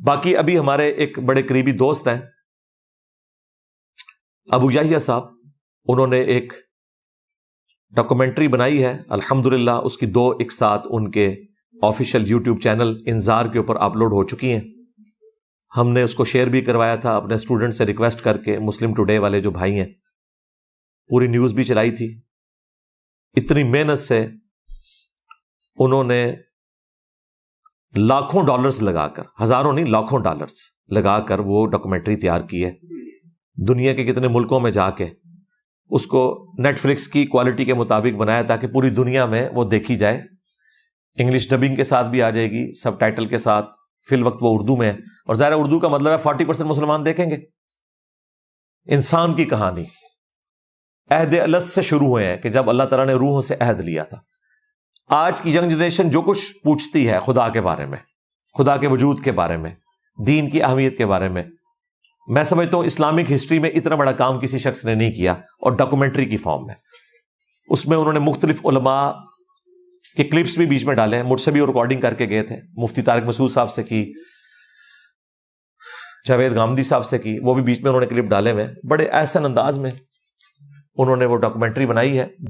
باقی ابھی ہمارے ایک بڑے قریبی دوست ہیں ابو یحییٰ صاحب، انہوں نے ایک ڈاکومنٹری بنائی ہے الحمدللہ، اس کی 2 ایک ساتھ ان کے آفیشیل یوٹیوب چینل انذار کے اوپر اپلوڈ ہو چکی ہیں. ہم نے اس کو شیئر بھی کروایا تھا اپنے اسٹوڈنٹ سے ریکویسٹ کر کے، مسلم ٹوڈے والے جو بھائی ہیں، پوری نیوز بھی چلائی تھی. اتنی محنت سے انہوں نے لاکھوں ڈالرز لگا کر، ہزاروں نہیں لاکھوں ڈالرز لگا کر وہ ڈاکومنٹری تیار کی ہے. دنیا کے کتنے ملکوں میں جا کے اس کو نیٹ فلکس کی کوالٹی کے مطابق بنایا تاکہ پوری دنیا میں وہ دیکھی جائے. انگلش ڈبنگ کے ساتھ بھی آ جائے گی، سب ٹائٹل کے ساتھ. فی الوقت وہ اردو میں ہے، اور ظاہر اردو کا مطلب ہے 40% مسلمان دیکھیں گے. انسان کی کہانی عہد الست سے شروع ہوئے ہیں کہ جب اللہ تعالیٰ نے روحوں سے عہد لیا تھا. آج کی ینگ جنریشن جو کچھ پوچھتی ہے خدا کے بارے میں، خدا کے وجود کے بارے میں، دین کی اہمیت کے بارے میں سمجھتا ہوں اسلامک ہسٹری میں اتنا بڑا کام کسی شخص نے نہیں کیا، اور ڈاکومنٹری کی فارم میں. اس میں انہوں نے مختلف علماء کے کلپس بھی بیچ میں ڈالے ہیں. مجھ سے بھی ریکارڈنگ کر کے گئے تھے، مفتی طارق مسعود صاحب سے کی، جاوید غامدی صاحب سے کی، وہ بھی بیچ میں انہوں نے کلپ ڈالے ہوئے. بڑے احسن انداز میں انہوں نے وہ ڈاکومنٹری بنائی ہے.